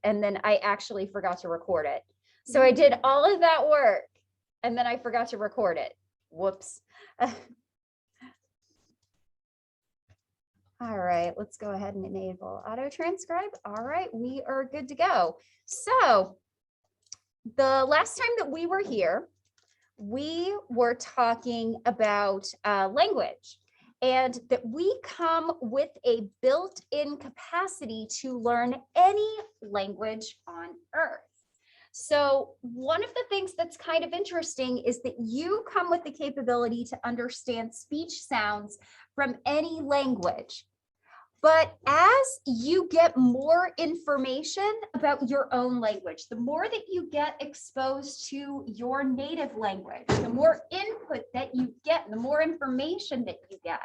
and then I actually forgot to record it. So I did all of that work and then I forgot to record it. Whoops. All right, let's go ahead and enable auto transcribe. All right, we are good to go. So the last time that we were here, we were talking about language, and that we come with a built-in capacity to learn any language on earth. So one of the things that's kind of interesting is that you come with the capability to understand speech sounds from any language. But as you get more information about your own language, the more that you get exposed to your native language, the more input that you get, the more information that you get,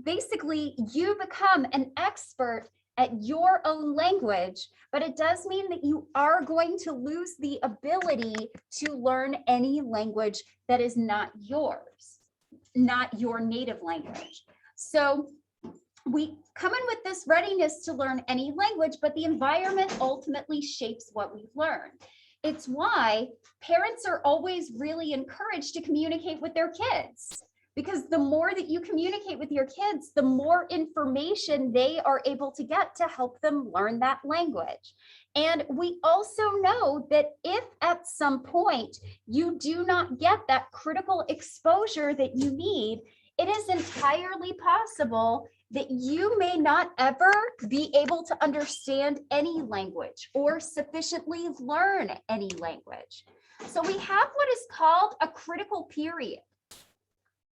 basically you become an expert at your own language, but it does mean that you are going to lose the ability to learn any language that is not yours, not your native language. So we come in with this readiness to learn any language, but the environment ultimately shapes what we learn. It's why parents are always really encouraged to communicate with their kids, because the more that you communicate with your kids, the more information they are able to get to help them learn that language. And we also know that if at some point you do not get that critical exposure that you need, it is entirely possible that you may not ever be able to understand any language or sufficiently learn any language. So we have what is called a critical period.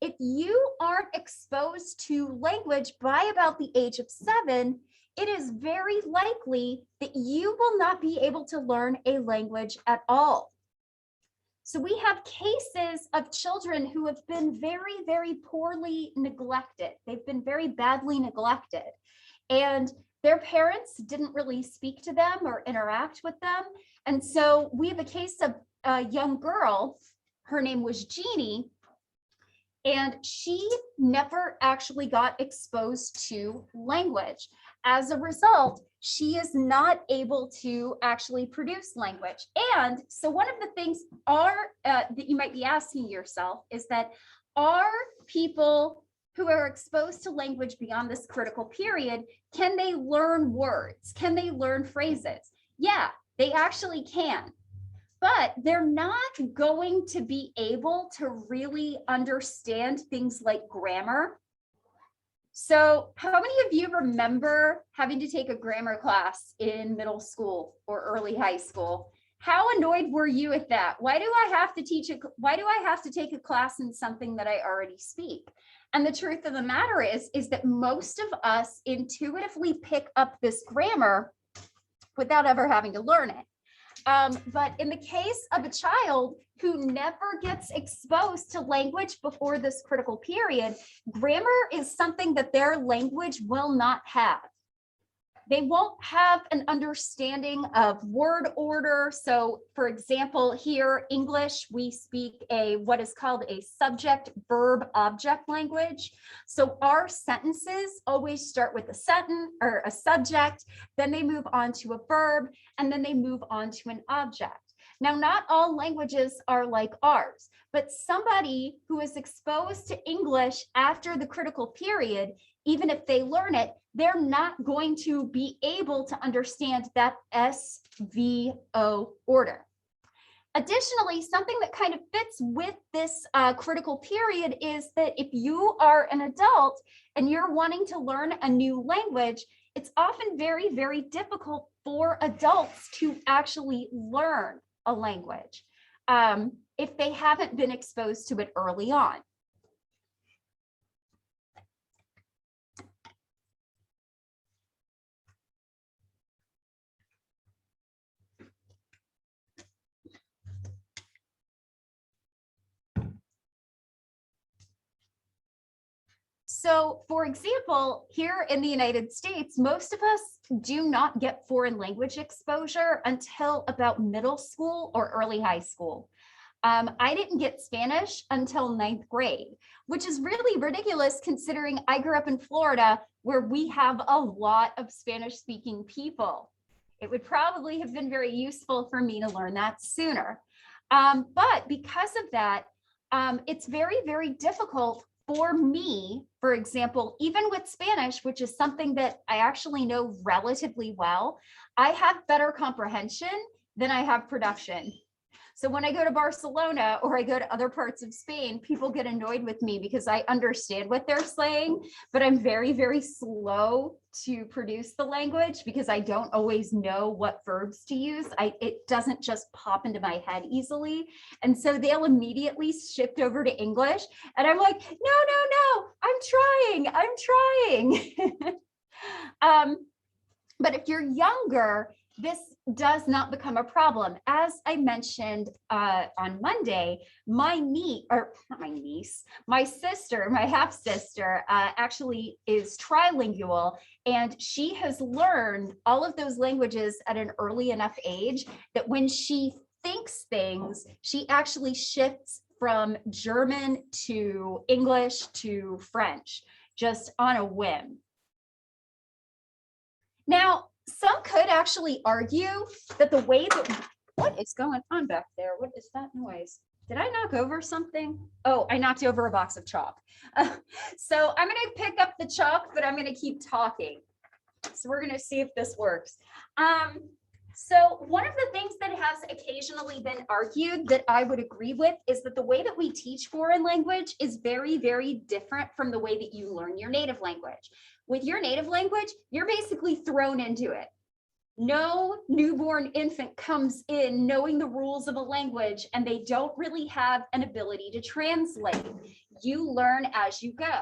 If you aren't exposed to language by about the age of 7, it is very likely that you will not be able to learn a language at all. So we have cases of children who have been very, very poorly neglected. They've been very badly neglected, and their parents didn't really speak to them or interact with them. And so we have a case of a young girl, her name was Jeannie, and she never actually got exposed to language. As a result, she is not able to actually produce language. And so one of the things that you might be asking yourself is that, are people who are exposed to language beyond this critical period, can they learn words? Can they learn phrases? Yeah, they actually can. But they're not going to be able to really understand things like grammar. So how many of you remember having to take a grammar class in middle school or early high school? How annoyed were you at that? Why do I have to take a class in something that I already speak? And the truth of the matter is that most of us intuitively pick up this grammar without ever having to learn it. But in the case of a child who never gets exposed to language before this critical period, grammar is something that their language will not have. They won't have an understanding of word order. So for example, here, English, we speak what is called a subject verb object language. So our sentences always start with a sentence or a subject, then they move on to a verb, and then they move on to an object. Now, not all languages are like ours, but somebody who is exposed to English after the critical period, even if they learn it, they're not going to be able to understand that SVO order. Additionally, something that kind of fits with this critical period is that if you are an adult and you're wanting to learn a new language, it's often very, very difficult for adults to actually learn a language if they haven't been exposed to it early on. So, for example, here in the United States, most of us do not get foreign language exposure until about middle school or early high school. I didn't get Spanish until ninth grade, which is really ridiculous considering I grew up in Florida where we have a lot of Spanish speaking people. It would probably have been very useful for me to learn that sooner. But because of that, it's very, very difficult for me, for example, even with Spanish, which is something that I actually know relatively well, I have better comprehension than I have production. So when I go to Barcelona or I go to other parts of Spain, people get annoyed with me because I understand what they're saying, but I'm very, very slow to produce the language because I don't always know what verbs to use. It doesn't just pop into my head easily. And so they'll immediately shift over to English. And I'm like, no, I'm trying. But if you're younger, this does not become a problem. As I mentioned on Monday, my sister, my half sister, actually is trilingual, and she has learned all of those languages at an early enough age that when she thinks things, she actually shifts from German to English to French, just on a whim. Now, some could actually argue that the way that, what is going on back there? What is that noise? Did I knock over something? Oh, I knocked over a box of chalk. So I'm going to pick up the chalk, but I'm going to keep talking. So we're going to see if this works. So one of the things that has occasionally been argued that I would agree with is that the way that we teach foreign language is very, very different from the way that you learn your native language. With your native language, you're basically thrown into it. No newborn infant comes in knowing the rules of a language and they don't really have an ability to translate. You learn as you go.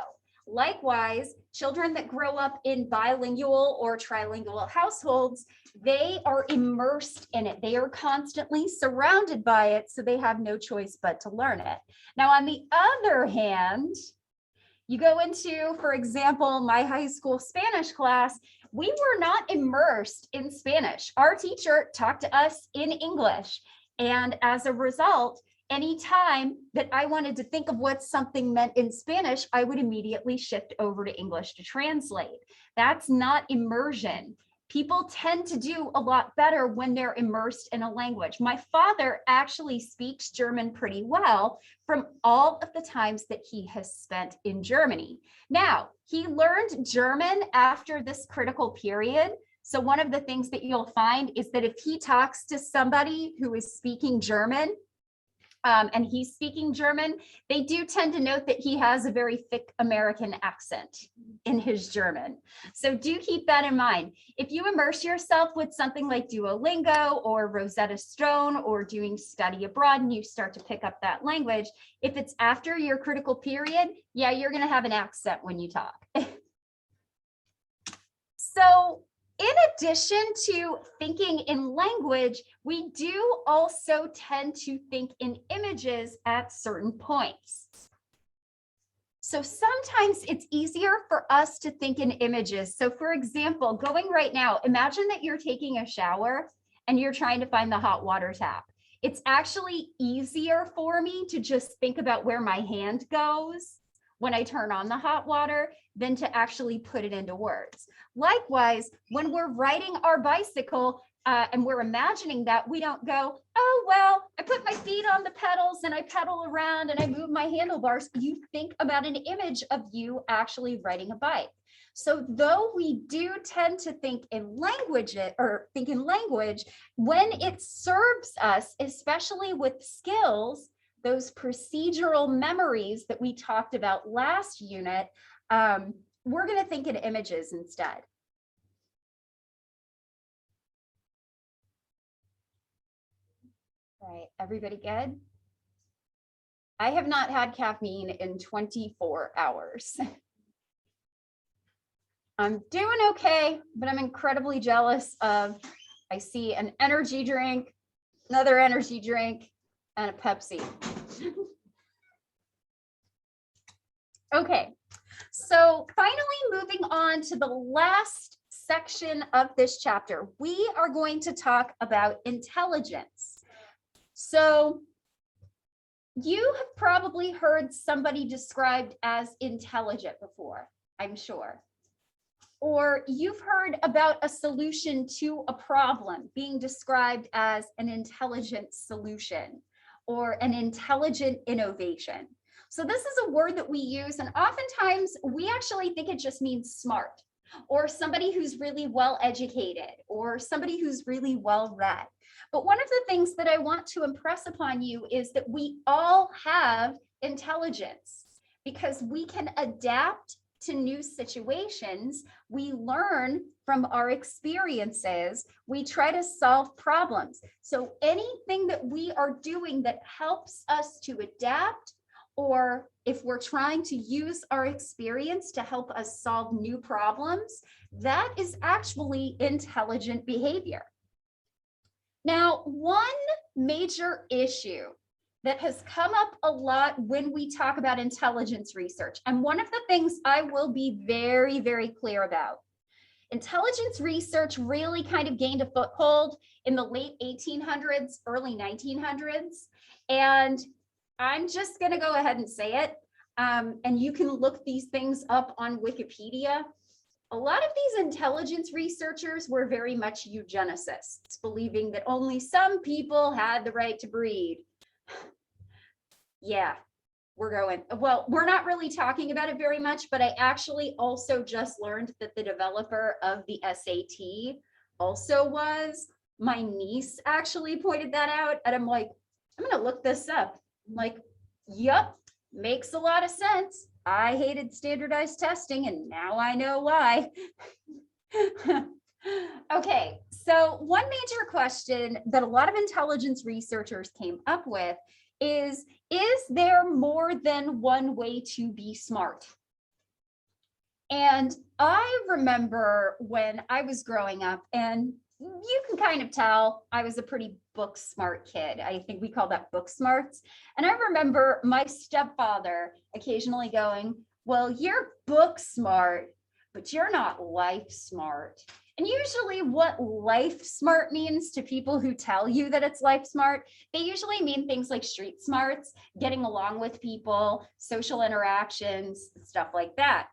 Likewise, children that grow up in bilingual or trilingual households, they are immersed in it. They are constantly surrounded by it, so they have no choice but to learn it. Now, on the other hand, you go into, for example, my high school Spanish class, we were not immersed in Spanish. Our teacher talked to us in English. And as a result, anytime that I wanted to think of what something meant in Spanish, I would immediately shift over to English to translate. That's not immersion. People tend to do a lot better when they're immersed in a language. My father actually speaks German pretty well from all of the times that he has spent in Germany. Now, he learned German after this critical period. So one of the things that you'll find is that if he talks to somebody who is speaking German, and he's speaking German, they do tend to note that he has a very thick American accent in his German. So do keep that in mind. If you immerse yourself with something like Duolingo or Rosetta Stone or doing study abroad and you start to pick up that language, if it's after your critical period, yeah, you're going to have an accent when you talk. So in addition to thinking in language, we do also tend to think in images at certain points. So sometimes it's easier for us to think in images. So for example, going right now, imagine that you're taking a shower and you're trying to find the hot water tap. It's actually easier for me to just think about where my hand goes when I turn on the hot water than to actually put it into words. Likewise, when we're riding our bicycle and we're imagining that, we don't go, oh, well, I put my feet on the pedals and I pedal around and I move my handlebars. You think about an image of you actually riding a bike. So though we do tend to think in language when it serves us, especially with skills, those procedural memories that we talked about last unit, we're going to think in images instead. All right, everybody good? I have not had caffeine in 24 hours. I'm doing okay, but I'm incredibly jealous of, I see an energy drink, another energy drink, and a Pepsi. Okay, so finally moving on to the last section of this chapter, we are going to talk about intelligence. So You have probably heard somebody described as intelligent before, I'm sure. Or you've heard about a solution to a problem being described as an intelligent solution or an intelligent innovation. So this is a word that we use, and oftentimes we actually think it just means smart, or somebody who's really well educated, or somebody who's really well read. But one of the things that I want to impress upon you is that we all have intelligence, because we can adapt to new situations. We learn from our experiences. We try to solve problems. So anything that we are doing that helps us to adapt, or if we're trying to use our experience to help us solve new problems, that is actually intelligent behavior. Now, one major issue that has come up a lot when we talk about intelligence research, and one of the things I will be very, very clear about, intelligence research really kind of gained a foothold in the late 1800s, early 1900s, and I'm just going to go ahead and say it, and you can look these things up on Wikipedia. A lot of these intelligence researchers were very much eugenicists, believing that only some people had the right to breed. Yeah, we're not really talking about it very much, but I actually also just learned that the developer of the SAT also was. My niece actually pointed that out, and I'm like, I'm going to look this up. I'm like, yep, makes a lot of sense. I hated standardized testing, and now I know why. Okay, so one major question that a lot of intelligence researchers came up with is there more than one way to be smart? And I remember when I was growing up, and you can kind of tell I was a pretty book smart kid. I think we call that book smarts. And I remember my stepfather occasionally going, well, you're book smart, but you're not life smart. And usually what life smart means to people who tell you that it's life smart, they usually mean things like street smarts, getting along with people, social interactions, stuff like that.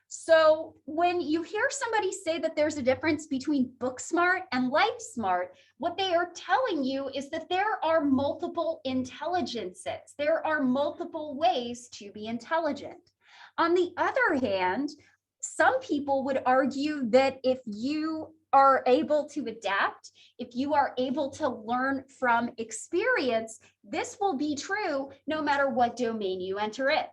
So when you hear somebody say that there's a difference between book smart and life smart, what they are telling you is that there are multiple intelligences. There are multiple ways to be intelligent. On the other hand, some people would argue that if you are able to adapt, if you are able to learn from experience, this will be true no matter what domain you enter in.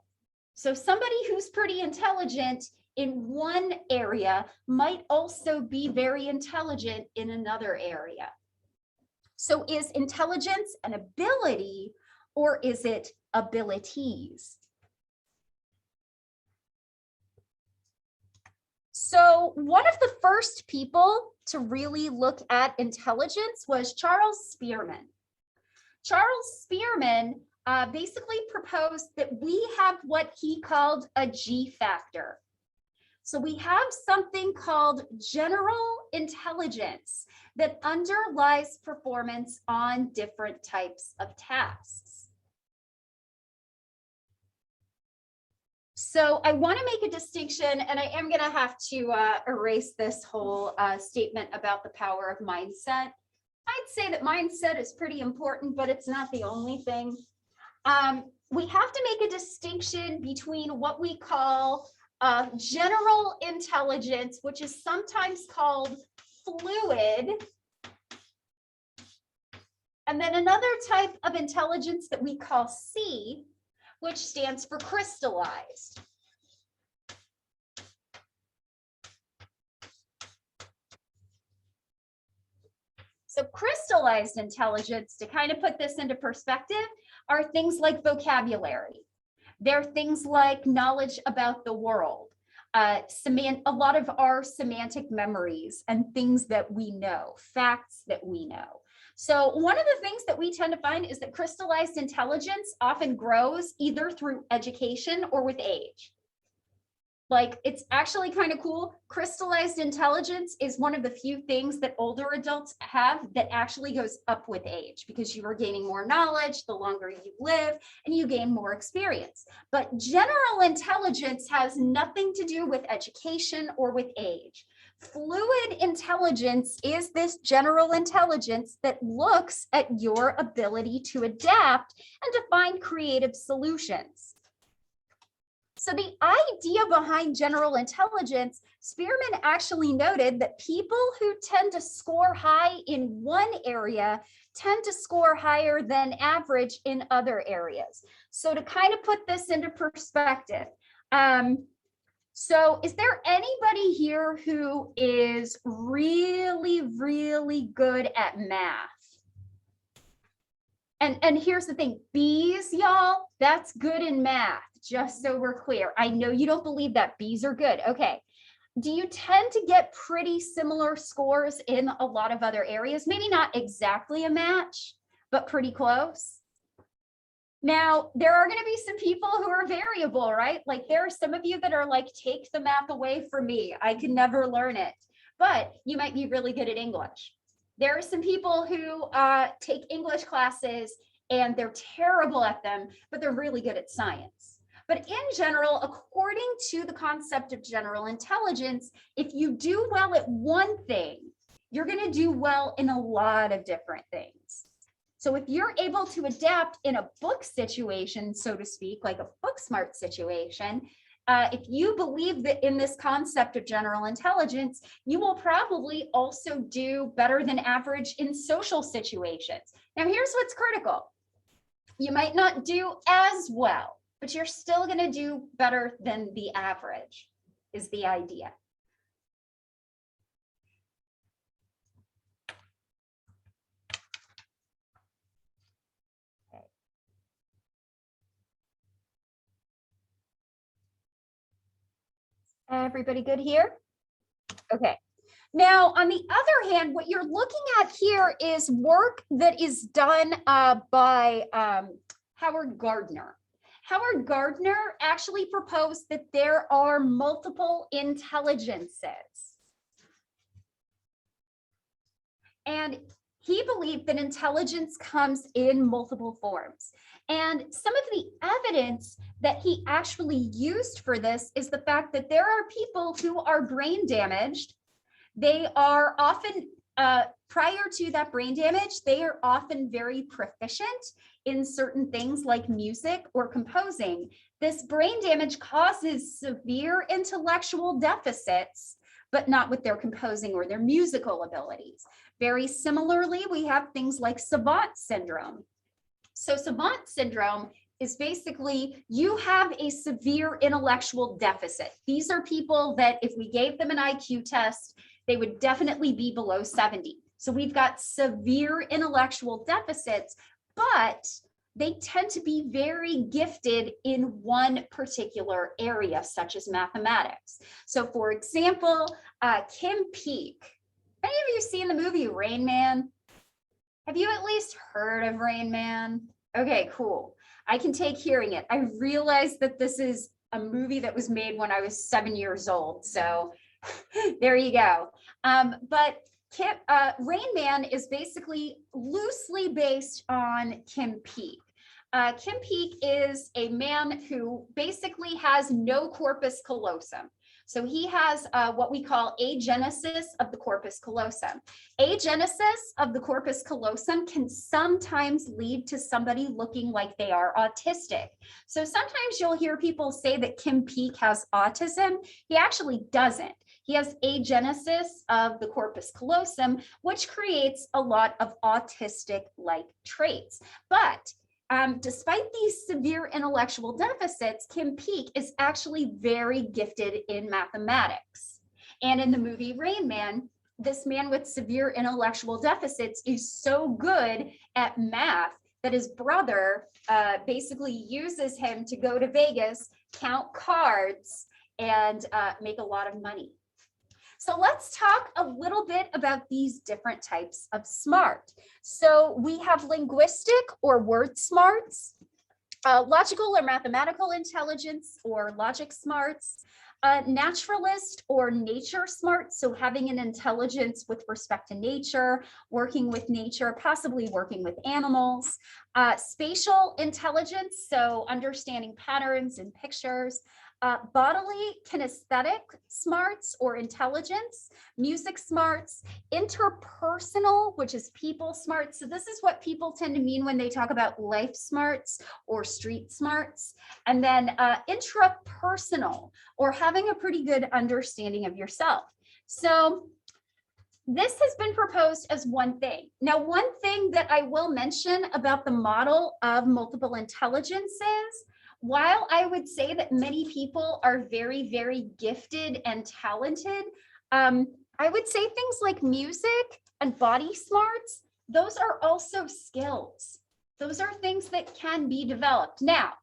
So somebody who's pretty intelligent in one area might also be very intelligent in another area. So is intelligence an ability, or is it abilities? So one of the first people to really look at intelligence was Charles Spearman. Charles Spearman basically proposed that we have what he called a G factor. So we have something called general intelligence that underlies performance on different types of tasks. So I want to make a distinction, and I am going to have to erase this whole statement about the power of mindset. I'd say that mindset is pretty important, but it's not the only thing. We have to make a distinction between what we call general intelligence, which is sometimes called fluid, and then another type of intelligence that we call C, which stands for crystallized. So crystallized intelligence, to kind of put this into perspective, are things like vocabulary. They're things like knowledge about the world, a lot of our semantic memories and things that we know, facts that we know. So one of the things that we tend to find is that crystallized intelligence often grows either through education or with age. Like, it's actually kind of cool. Crystallized intelligence is one of the few things that older adults have that actually goes up with age, because you are gaining more knowledge the longer you live and you gain more experience. But general intelligence has nothing to do with education or with age. Fluid intelligence is this general intelligence that looks at your ability to adapt and to find creative solutions. So the idea behind general intelligence, Spearman actually noted that people who tend to score high in one area tend to score higher than average in other areas. So to kind of put this into perspective, so is there anybody here who is really, really good at math? And here's the thing, B's, y'all, that's good in math, just so we're clear. I know you don't believe that B's are good. Okay. Do you tend to get pretty similar scores in a lot of other areas? Maybe not exactly a match, but pretty close. Now, there are going to be some people who are variable, right? Like there are some of you that are like, take the math away from me. I can never learn it, but you might be really good at English. There are some people who take English classes and they're terrible at them, but they're really good at science. But in general, according to the concept of general intelligence, if you do well at one thing, you're going to do well in a lot of different things. So if you're able to adapt in a book situation, so to speak, like a book smart situation, if you believe that in this concept of general intelligence, you will probably also do better than average in social situations. Now, here's what's critical. You might not do as well, but you're still going to do better than the average, is the idea. Everybody good here? Okay. Now, on the other hand, what you're looking at here is work that is done by Howard Gardner. Howard Gardner actually proposed that there are multiple intelligences. And he believed that intelligence comes in multiple forms. And some of the evidence that he actually used for this is the fact that there are people who are brain damaged. They are often, prior to that brain damage, they are often very proficient in certain things like music or composing. This brain damage causes severe intellectual deficits, but not with their composing or their musical abilities. Very similarly, we have things like savant syndrome. So savant syndrome is basically you have a severe intellectual deficit. These are people that if we gave them an IQ test, they would definitely be below 70. So we've got severe intellectual deficits, but they tend to be very gifted in one particular area, such as mathematics. So for example, Kim Peek. Any of you seen the movie Rain Man? Have you at least heard of Rain Man? Okay, cool. I can take hearing it. I realized that this is a movie that was made when I was 7 years old. So there you go. But Rain Man is basically loosely based on Kim Peek. Kim Peek is a man who basically has no corpus callosum. So he has what we call agenesis of the corpus callosum. Agenesis of the corpus callosum can sometimes lead to somebody looking like they are autistic. So sometimes you'll hear people say that Kim Peek has autism. He actually doesn't. He has agenesis of the corpus callosum, which creates a lot of autistic-like traits. But despite these severe intellectual deficits, Kim Peek is actually very gifted in mathematics. And in the movie Rain Man, this man with severe intellectual deficits is so good at math that his brother basically uses him to go to Vegas, count cards, and make a lot of money. So let's talk a little bit about these different types of smart. So we have linguistic or word smarts, logical or mathematical intelligence or logic smarts, Naturalist or nature smart, so having an intelligence with respect to nature, working with nature, possibly working with animals. Spatial intelligence, so understanding patterns and pictures. Bodily kinesthetic smarts or intelligence, music smarts, interpersonal, which is people smarts. So this is what people tend to mean when they talk about life smarts or street smarts. And then intrapersonal, or having a pretty good understanding of yourself. So this has been proposed as one thing. Now, one thing that I will mention about the model of multiple intelligence is, while I would say that many people are very, very gifted and talented, I would say things like music and body smarts, those are also skills. Those are things that can be developed. Now,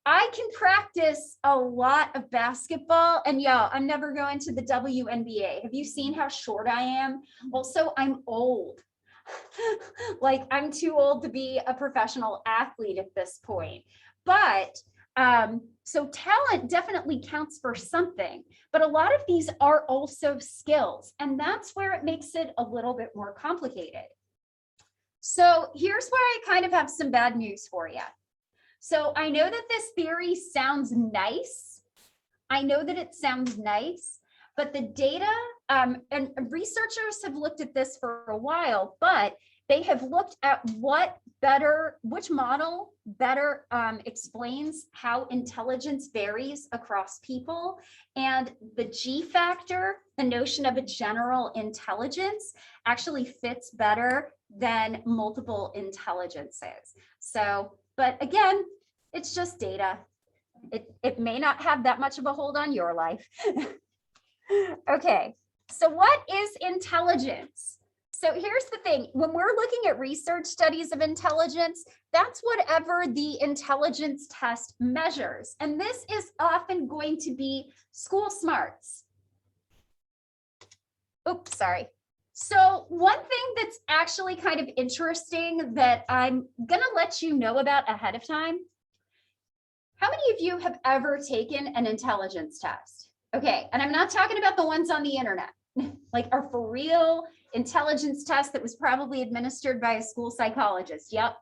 I can practice a lot of basketball, and yeah, I'm never going to the WNBA. Have you seen how short I am? Also, I'm old. Like, I'm too old to be a professional athlete at this point. But so talent definitely counts for something, but a lot of these are also skills, and that's where it makes it a little bit more complicated. So here's where I kind of have some bad news for you. So I know that this theory sounds nice. I know that it sounds nice, but the data and researchers have looked at this for a while, but they have looked at which model better explains how intelligence varies across people. And the G factor, the notion of a general intelligence, actually fits better than multiple intelligences. So, but again, it's just data. It may not have that much of a hold on your life. Okay, so what is intelligence? So here's the thing, when we're looking at research studies of intelligence, that's whatever the intelligence test measures. And this is often going to be school smarts. Oops, sorry. So one thing that's actually kind of interesting that I'm gonna let you know about ahead of time, how many of you have ever taken an intelligence test? Okay, and I'm not talking about the ones on the internet, like are for real intelligence test that was probably administered by a school psychologist. Yep.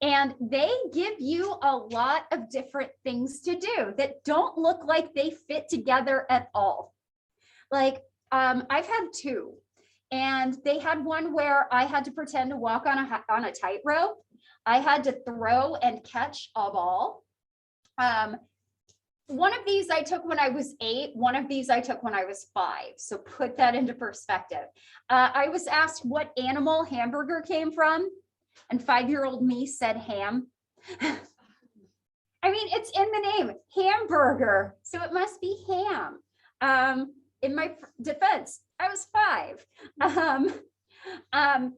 And they give you a lot of different things to do that don't look like they fit together at all. Like I've had two, and they had one where I had to pretend to walk on a tightrope. I had to throw and catch a ball. One of these I took when I was 8, one of these I took when I was 5. So put that into perspective. I was asked what animal hamburger came from, and 5-year-old me said ham. I mean, it's in the name, hamburger, so it must be ham. In my defense, I was 5.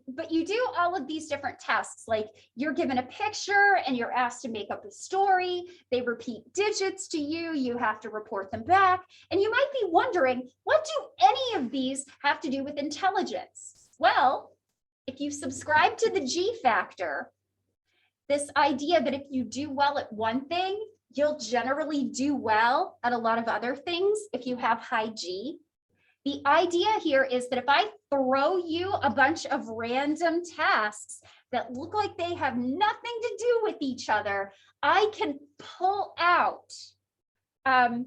But you do all of these different tasks, like you're given a picture and you're asked to make up a story. They repeat digits to you. You have to report them back. And you might be wondering, what do any of these have to do with intelligence? Well, if you subscribe to the G factor, this idea that if you do well at one thing, you'll generally do well at a lot of other things if you have high G. The idea here is that if I throw you a bunch of random tasks that look like they have nothing to do with each other, I can pull out. And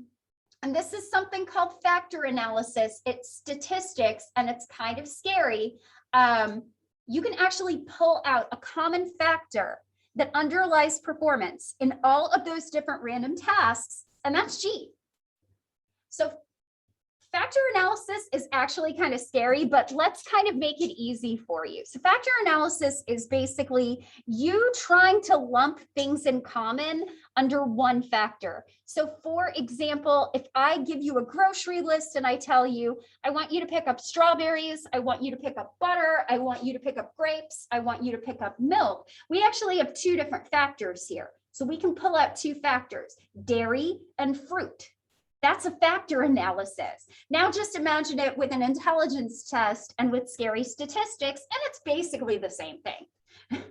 this is something called factor analysis. It's statistics, and it's kind of scary. You can actually pull out a common factor that underlies performance in all of those different random tasks, and that's G. So factor analysis is actually kind of scary, but let's kind of make it easy for you. So factor analysis is basically you trying to lump things in common under one factor. So for example, if I give you a grocery list and I tell you, I want you to pick up strawberries, I want you to pick up butter, I want you to pick up grapes, I want you to pick up milk, we actually have 2 different factors here. So we can pull out 2 factors, dairy and fruit. That's a factor analysis. Now just imagine it with an intelligence test and with scary statistics, and it's basically the same thing.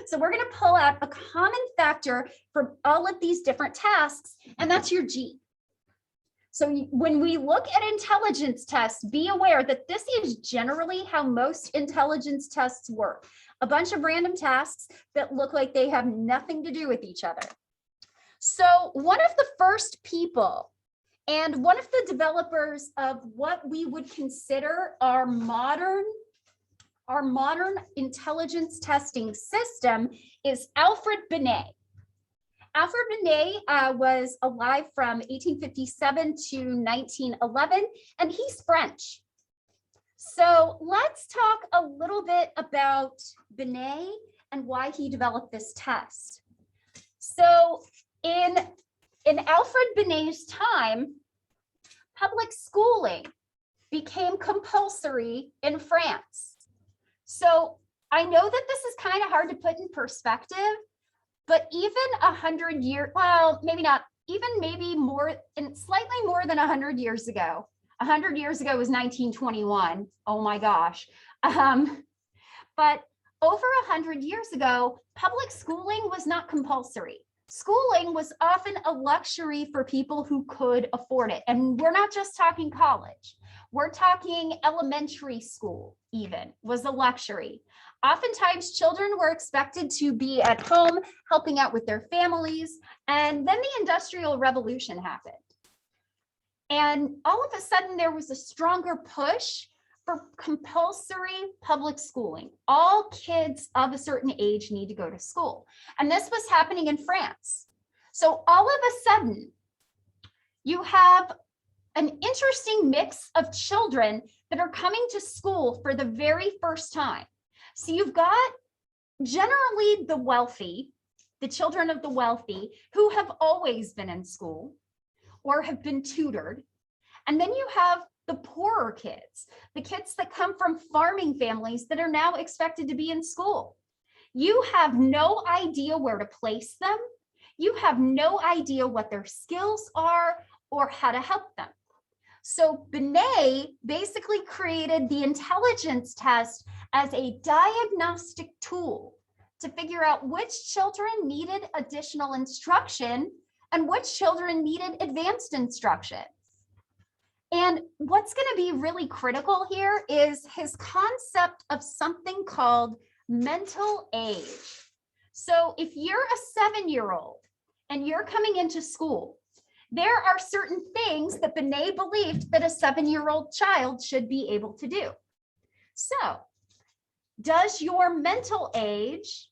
So we're going to pull out a common factor from all of these different tasks, and that's your G. So when we look at intelligence tests, be aware that this is generally how most intelligence tests work. A bunch of random tasks that look like they have nothing to do with each other. So one of the first people and one of the developers of what we would consider our modern intelligence testing system is Alfred Binet. Alfred Binet was alive from 1857 to 1911, and he's French. So let's talk a little bit about Binet and why he developed this test. So in Alfred Binet's time, public schooling became compulsory in France. So I know that this is kind of hard to put in perspective, but even 100 years, well, maybe not, even maybe more, and slightly more than 100 years ago. 100 years ago was 1921. Oh my gosh. But over 100 years ago, public schooling was not compulsory. Schooling was often a luxury for people who could afford it. And we're not just talking college. We're talking elementary school even was a luxury. Oftentimes, children were expected to be at home helping out with their families. And then the Industrial Revolution happened. And all of a sudden, there was a stronger push for compulsory public schooling. All kids of a certain age need to go to school. And this was happening in France. So all of a sudden, you have an interesting mix of children that are coming to school for the very first time. So you've got generally the wealthy, the children of the wealthy, who have always been in school or have been tutored. And then you have the poorer kids, the kids that come from farming families that are now expected to be in school. You have no idea where to place them. You have no idea what their skills are or how to help them. So Binet basically created the intelligence test as a diagnostic tool to figure out which children needed additional instruction and which children needed advanced instruction. And what's going to be really critical here is his concept of something called mental age. So if you're a 7-year-old and you're coming into school, there are certain things that Binet believed that a 7-year-old child should be able to do. So does your mental age,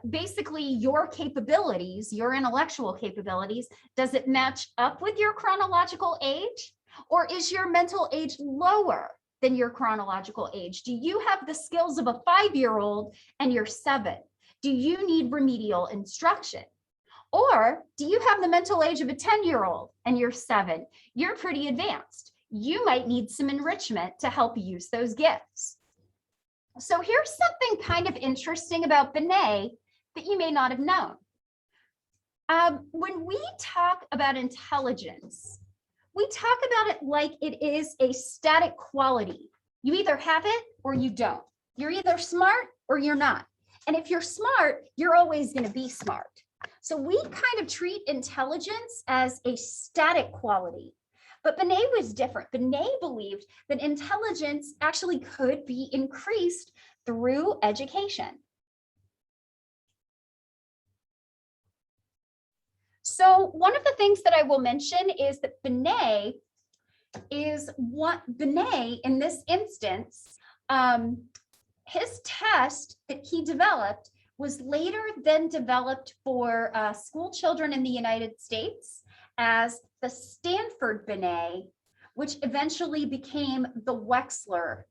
basically your capabilities, your intellectual capabilities, does it match up with your chronological age? Or is your mental age lower than your chronological age? Do you have the skills of a 5-year-old and you're 7? Do you need remedial instruction? Or do you have the mental age of a 10-year-old and you're 7? You're pretty advanced. You might need some enrichment to help you use those gifts. So here's something kind of interesting about Binet that you may not have known. When we talk about intelligence, we talk about it like it is a static quality. You either have it or you don't. You're either smart or you're not. And if you're smart, you're always going to be smart. So we kind of treat intelligence as a static quality. But Binet was different. Binet believed that intelligence actually could be increased through education. So one of the things that I will mention is that Binet in this instance, his test that he developed was later then developed for school children in the United States as the Stanford Binet, which eventually became the Wechsler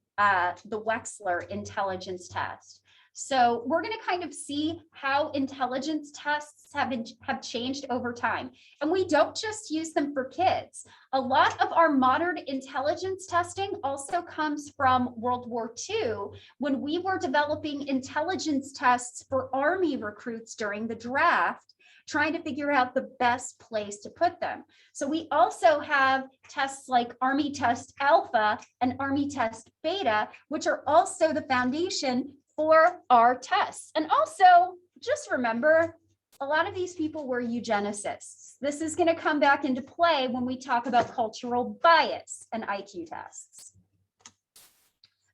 intelligence test. So we're going to kind of see how intelligence tests have changed over time. And we don't just use them for kids. A lot of our modern intelligence testing also comes from World War II, when we were developing intelligence tests for Army recruits during the draft, trying to figure out the best place to put them. So we also have tests like Army Test Alpha and Army Test Beta, which are also the foundation for our tests. And also, just remember, a lot of these people were eugenicists. This is going to come back into play when we talk about cultural bias and IQ tests.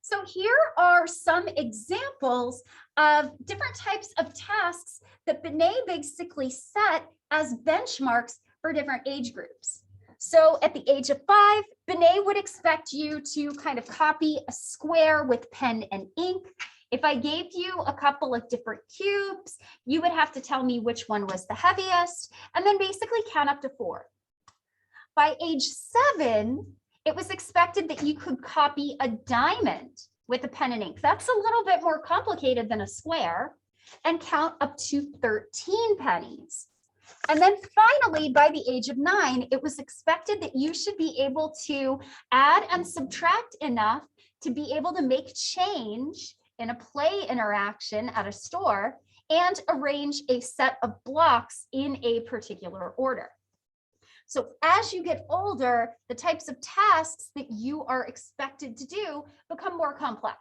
So here are some examples of different types of tasks that Binet basically set as benchmarks for different age groups. So at the age of 5, Binet would expect you to kind of copy a square with pen and ink. If I gave you a couple of different cubes, you would have to tell me which one was the heaviest, and then basically count up to 4. By age 7, it was expected that you could copy a diamond with a pen and ink. That's a little bit more complicated than a square, and count up to 13 pennies. And then finally, by the age of 9, it was expected that you should be able to add and subtract enough to be able to make change in a play interaction at a store and arrange a set of blocks in a particular order. So as you get older, the types of tasks that you are expected to do become more complex.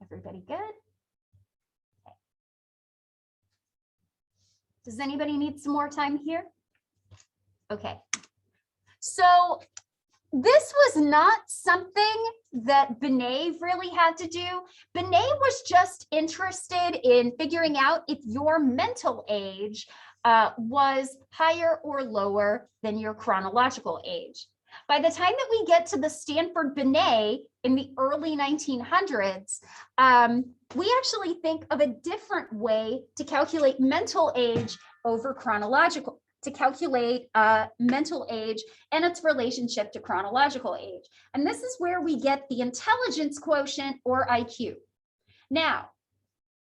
Everybody good? Okay. Does anybody need some more time here? Okay. So this was not something that Binet really had to do. Binet was just interested in figuring out if your mental age was higher or lower than your chronological age. By the time that we get to the Stanford Binet in the early 1900s, we actually think of a different way to calculate mental age over chronological, to calculate mental age and its relationship to chronological age. And this is where we get the intelligence quotient, or IQ. Now,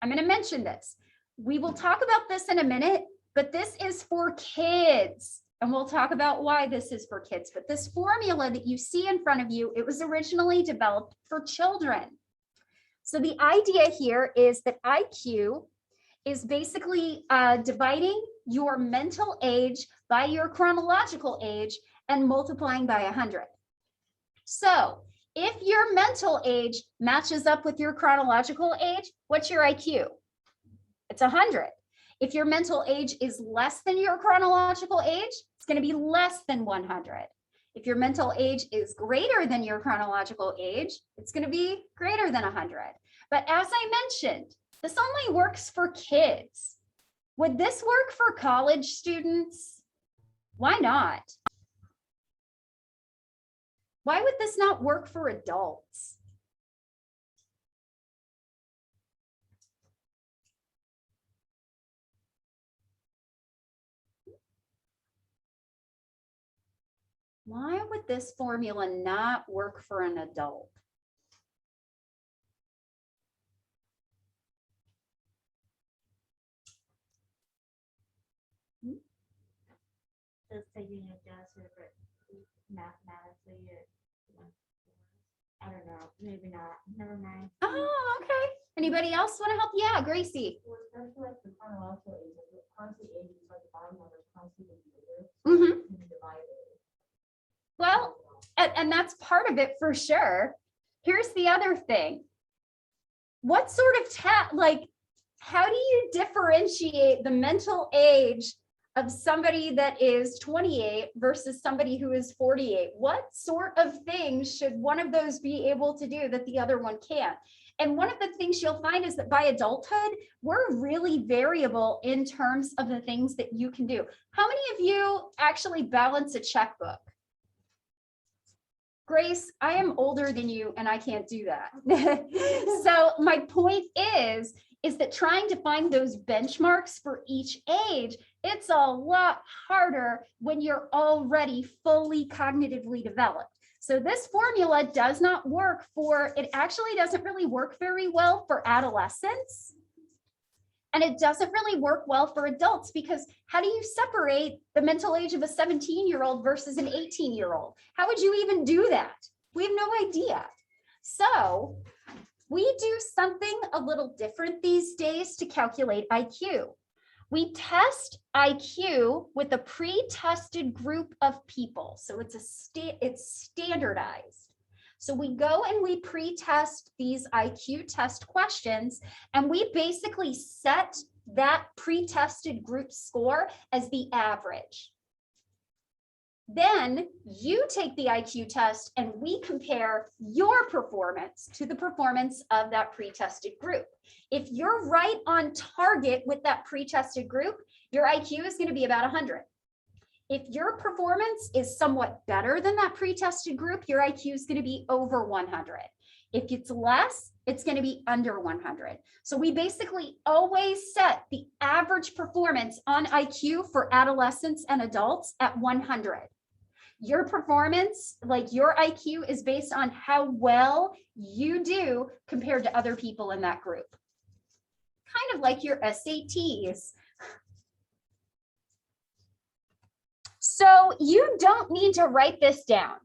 I'm going to mention this. We will talk about this in a minute, but this is for kids. And we'll talk about why this is for kids. But this formula that you see in front of you, it was originally developed for children. So the idea here is that IQ is basically dividing your mental age by your chronological age and multiplying by 100. So if your mental age matches up with your chronological age, what's your IQ? It's 100. If your mental age is less than your chronological age, it's going to be less than 100. If your mental age is greater than your chronological age, it's going to be greater than 100. But as I mentioned, this only works for kids. Would this work for college students? Why not? Why would this not work for adults? Why would this formula not work for an adult? Just taking it just but mathematically, I don't know, maybe not. Never mind. Oh, okay. Anybody else want to help? Yeah, Gracie. Well, especially like the chronological age, the constant age is like the bottom number, constantly bigger. Mm-hmm. Divided. Well, and that's part of it for sure. Here's the other thing. What sort of how do you differentiate the mental age of somebody that is 28 versus somebody who is 48? What sort of things should one of those be able to do that the other one can't? And one of the things you'll find is that by adulthood, we're really variable in terms of the things that you can do. How many of you actually balance a checkbook? Grace, I am older than you and I can't do that. So my point is that trying to find those benchmarks for each age, it's a lot harder when you're already fully cognitively developed. So this formula does not work it actually doesn't really work very well for adolescents. And it doesn't really work well for adults, because how do you separate the mental age of a 17-year-old versus an 18-year-old? How would you even do that? We have no idea. So we do something a little different these days to calculate IQ. We test IQ with a pre-tested group of people. So it's standardized. So we go and we pre-test these IQ test questions, and we basically set that pre-tested group score as the average. Then you take the IQ test and we compare your performance to the performance of that pre-tested group. If you're right on target with that pre-tested group, your IQ is going to be about 100. If your performance is somewhat better than that pre-tested group, your IQ is going to be over 100. If it's less, it's going to be under 100. So we basically always set the average performance on IQ for adolescents and adults at 100. Your performance, like your IQ, is based on how well you do compared to other people in that group. Kind of like your SATs. So you don't need to write this down.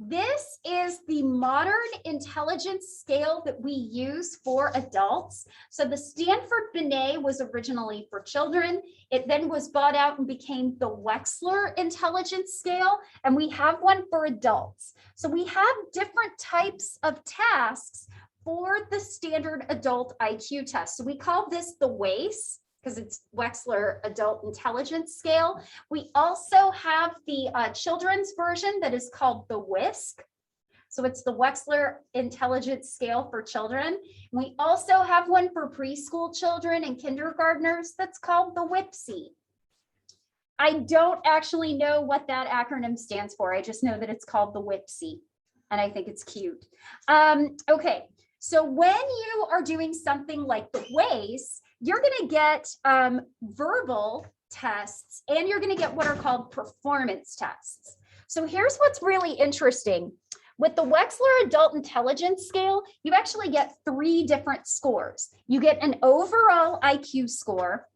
This is the modern intelligence scale that we use for adults. So the Stanford Binet was originally for children. It then was bought out and became the Wechsler intelligence scale, and we have one for adults. So we have different types of tasks for the standard adult IQ test. So we call this the WAIS, because it's Wechsler Adult Intelligence Scale. We also have the children's version that is called the WISC. So it's the Wechsler Intelligence Scale for children. We also have one for preschool children and kindergartners that's called the WIPSI. I don't actually know what that acronym stands for. I just know that it's called the WIPSI, and I think it's cute. Okay, so when you are doing something like the WAIS, you're going to get verbal tests, and you're going to get what are called performance tests. So here's what's really interesting. With the Wechsler Adult Intelligence Scale, you actually get 3 different scores. You get an overall IQ score,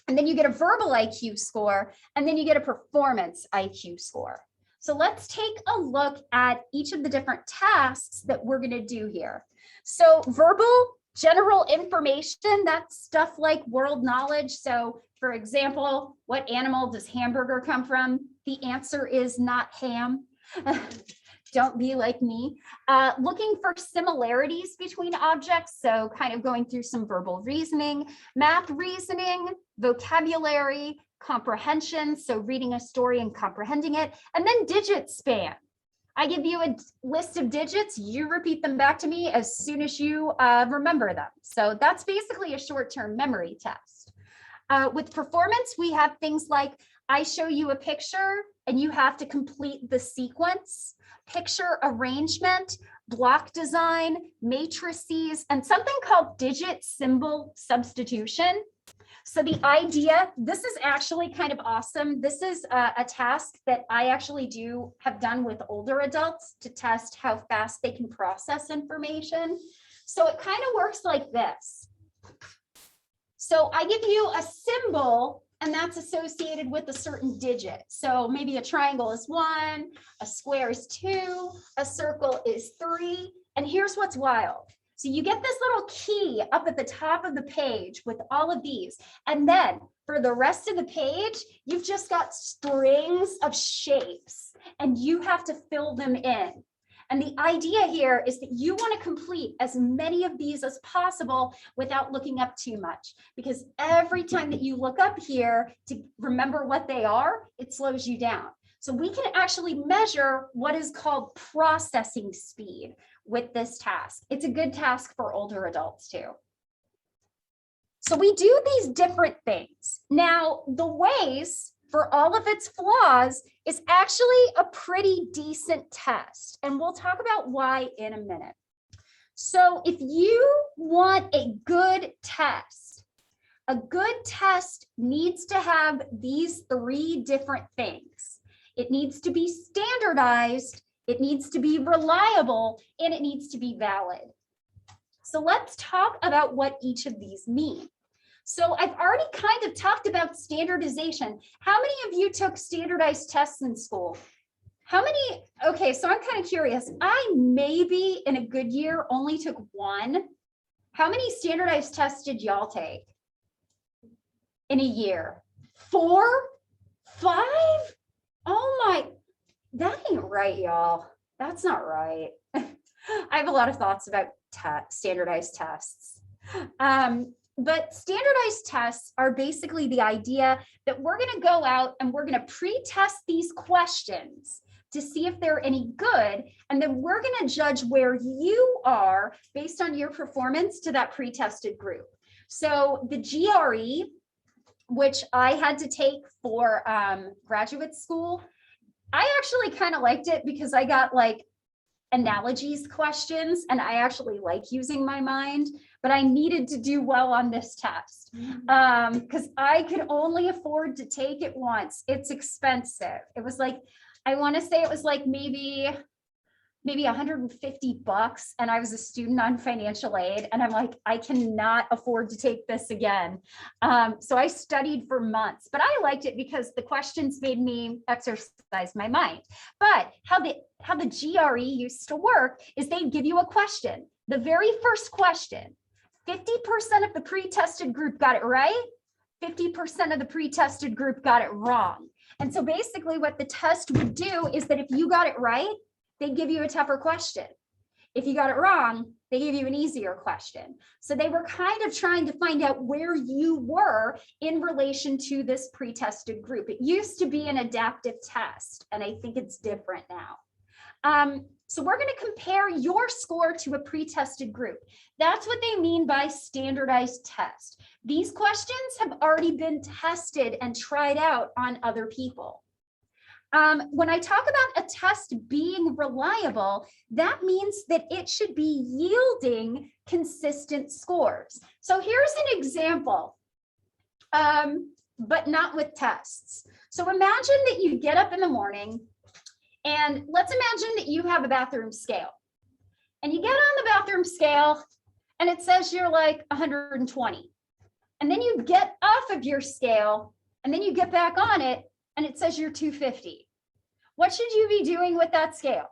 and then you get a verbal IQ score, and then you get a performance IQ score. So let's take a look at each of the different tasks that we're going to do here. So verbal, general information, that's stuff like world knowledge. So for example, what animal does hamburger come from? The answer is not ham. Don't be like me. Looking for similarities between objects. So kind of going through some verbal reasoning, math reasoning, vocabulary, comprehension. So reading a story and comprehending it, and then digit span. I give you a list of digits, you repeat them back to me as soon as you remember them. So that's basically a short-term memory test. With performance, we have things like, I show you a picture and you have to complete the sequence, picture arrangement, block design, matrices, and something called digit symbol substitution. So the idea, this is actually kind of awesome. This is a task that I actually have done with older adults to test how fast they can process information. So it kind of works like this. So I give you a symbol, and that's associated with a certain digit. So maybe a triangle is 1, a square is 2, a circle is 3. And here's what's wild. So you get this little key up at the top of the page with all of these. And then for the rest of the page, you've just got strings of shapes and you have to fill them in. And the idea here is that you want to complete as many of these as possible without looking up too much, because every time that you look up here to remember what they are, it slows you down. So we can actually measure what is called processing speed with this task. It's a good task for older adults too. So we do these different things. Now, the WAIS, for all of its flaws, is actually a pretty decent test. And we'll talk about why in a minute. So if you want a good test needs to have these 3 different things. It needs to be standardized, it needs to be reliable, and it needs to be valid. So let's talk about what each of these mean. So I've already kind of talked about standardization. How many of you took standardized tests in school? How many? Okay, so I'm kind of curious. I maybe in a good year only took 1. How many standardized tests did y'all take? in a year. 4, 5? Oh my, that ain't right, y'all. That's not right. I have a lot of thoughts about standardized tests. But standardized tests are basically the idea that we're going to go out and we're going to pre-test these questions to see if they're any good. And then we're going to judge where you are based on your performance to that pre-tested group. So the GRE, which I had to take for graduate school, I actually kind of liked it because I got like analogies questions, and I actually like using my mind, but I needed to do well on this test because I could only afford to take it once. It's expensive. It was like, I want to say it was like maybe $150, and I was a student on financial aid, and I'm like, I cannot afford to take this again. So I studied for months, but I liked it because the questions made me exercise my mind. But how the GRE used to work is they'd give you a question. The very first question, 50% of the pre-tested group got it right, 50% of the pre-tested group got it wrong. And so basically what the test would do is that if you got it right, they give you a tougher question. If you got it wrong, they give you an easier question. So they were kind of trying to find out where you were in relation to this pre-tested group. It used to be an adaptive test, and I think it's different now. So we're going to compare your score to a pre-tested group. That's what they mean by standardized test. These questions have already been tested and tried out on other people. When I talk about a test being reliable, that means that it should be yielding consistent scores. So here's an example, but not with tests. So imagine that you get up in the morning, and let's imagine that you have a bathroom scale. And you get on the bathroom scale, and it says you're like 120. And then you get off of your scale, and then you get back on it, and it says you're 250. What should you be doing with that scale?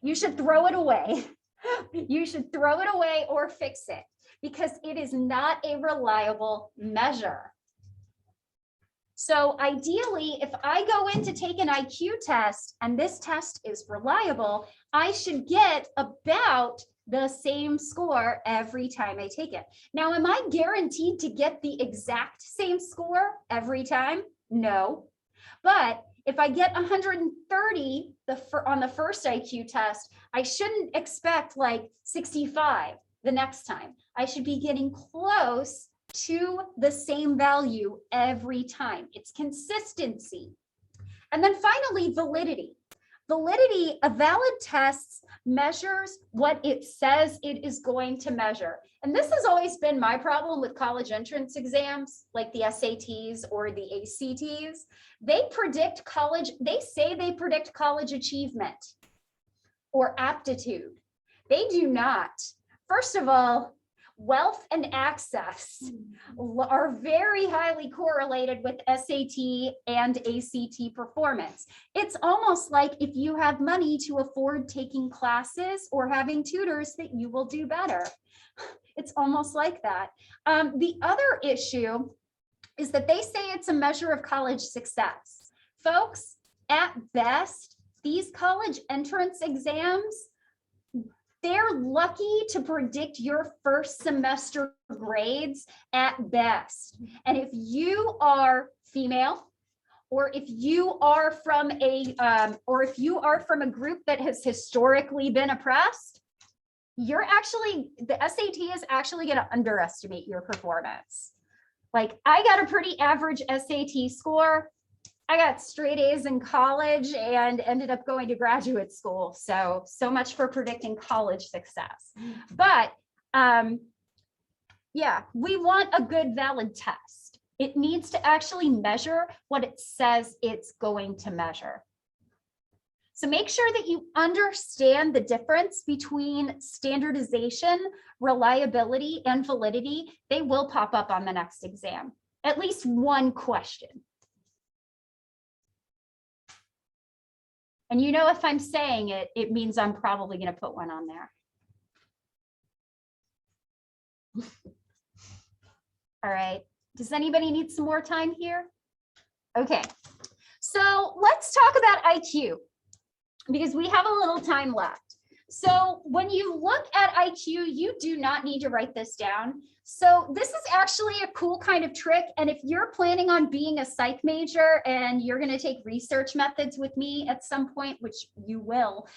You should throw it away. You should throw it away or fix it because it is not a reliable measure. So ideally, if I go in to take an IQ test and this test is reliable, I should get about the same score every time I take it. Now, am I guaranteed to get the exact same score every time? No. But if I get 130 on the first IQ test, I shouldn't expect like 65 the next time. I should be getting close to the same value every time. It's consistency. And then finally, validity. Validity, a valid test measures what it says it is going to measure. And this has always been my problem with college entrance exams, like the SATs or the ACTs. They say they predict college achievement or aptitude. They do not. First of all, wealth and access are very highly correlated with SAT and ACT performance. It's almost like if you have money to afford taking classes or having tutors that you will do better. It's almost like that. The other issue is that they say it's a measure of college success. Folks, at best, these college entrance exams, they're lucky to predict your first semester grades at best. And if you are female, or if you are from a group that has historically been oppressed, the SAT is actually going to underestimate your performance. Like, I got a pretty average SAT score. I got straight A's in college and ended up going to graduate school. So much for predicting college success. But yeah, we want a good, valid test. It needs to actually measure what it says it's going to measure. So make sure that you understand the difference between standardization, reliability, and validity. They will pop up on the next exam. At least one question. And you know, if I'm saying it, it means I'm probably going to put one on there. All right. Does anybody need some more time here? Okay, so let's talk about IQ because we have a little time left. So when you look at IQ, you do not need to write this down. So this is actually a cool kind of trick. And if you're planning on being a psych major and you're going to take research methods with me at some point, which you will,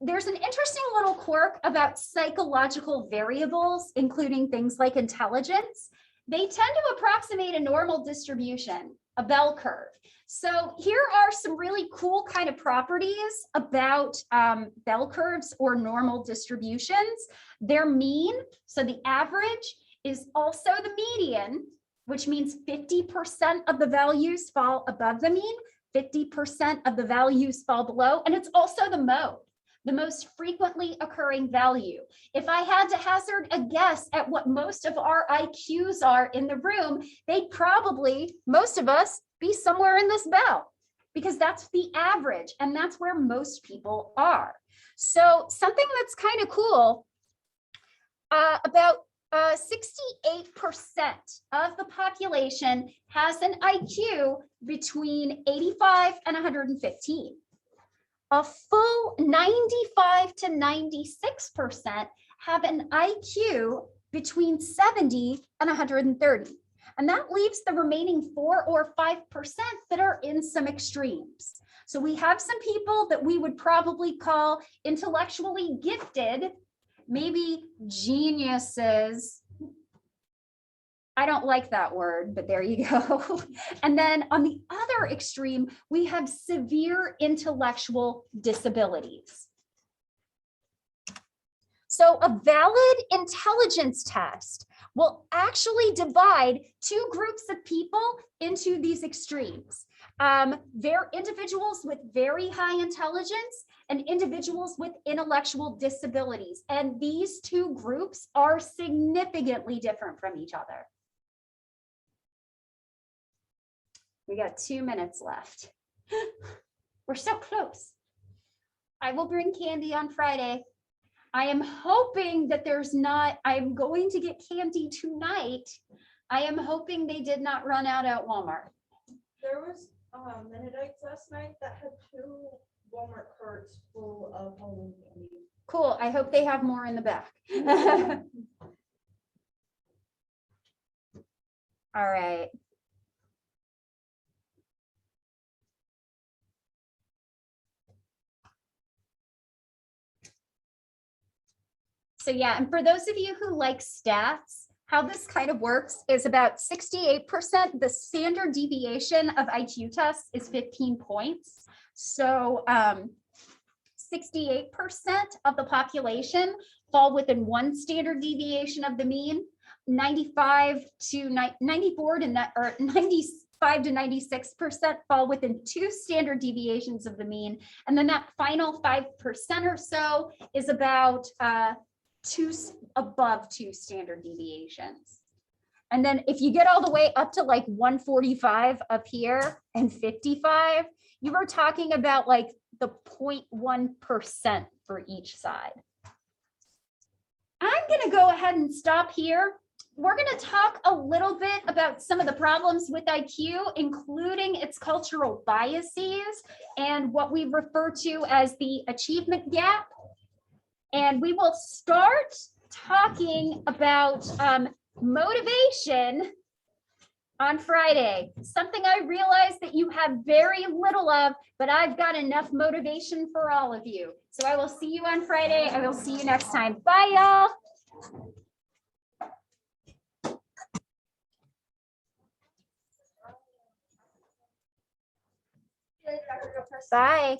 there's an interesting little quirk about psychological variables, including things like intelligence. They tend to approximate a normal distribution, a bell curve. So here are some really cool kind of properties about bell curves or normal distributions. They're mean, so the average is also the median, which means 50% of the values fall above the mean, 50% of the values fall below, and it's also the mode, the most frequently occurring value. If I had to hazard a guess at what most of our IQs are in the room, they'd probably, most of us, be somewhere in this bell because that's the average and that's where most people are. So something that's kind of cool, about 68% of the population has an IQ between 85 and 115. A full 95 to 96% have an IQ between 70 and 130. And that leaves the remaining 4 or 5% that are in some extremes. So we have some people that we would probably call intellectually gifted, maybe geniuses. I don't like that word, but there you go. And then on the other extreme, we have severe intellectual disabilities. So a valid intelligence test will actually divide two groups of people into these extremes. They're individuals with very high intelligence and individuals with intellectual disabilities. And these two groups are significantly different from each other. We got 2 minutes left. We're so close. I will bring candy on Friday. I am hoping that there's not, I'm going to get candy tonight. I am hoping they did not run out at Walmart. There was Mennonites last night that had 2 Walmart carts full of Halloween candy. Cool. I hope they have more in the back. All right. So yeah, and for those of you who like stats, how this kind of works is about 68%. The standard deviation of IQ tests is 15 points. So 68% of the population fall within 1 standard deviation of the mean, 95 to 94 to or 95 to 96% fall within 2 standard deviations of the mean. And then that final 5% or so is about above 2 standard deviations. And then if you get all the way up to like 145 up here and 55, you were talking about like the 0.1% for each side. I'm going to go ahead and stop here. We're going to talk a little bit about some of the problems with IQ, including its cultural biases and what we refer to as the achievement gap. And we will start talking about motivation on Friday, something I realize that you have very little of, but I've got enough motivation for all of you. So I will see you on Friday. I will see you next time. Bye, y'all. Bye.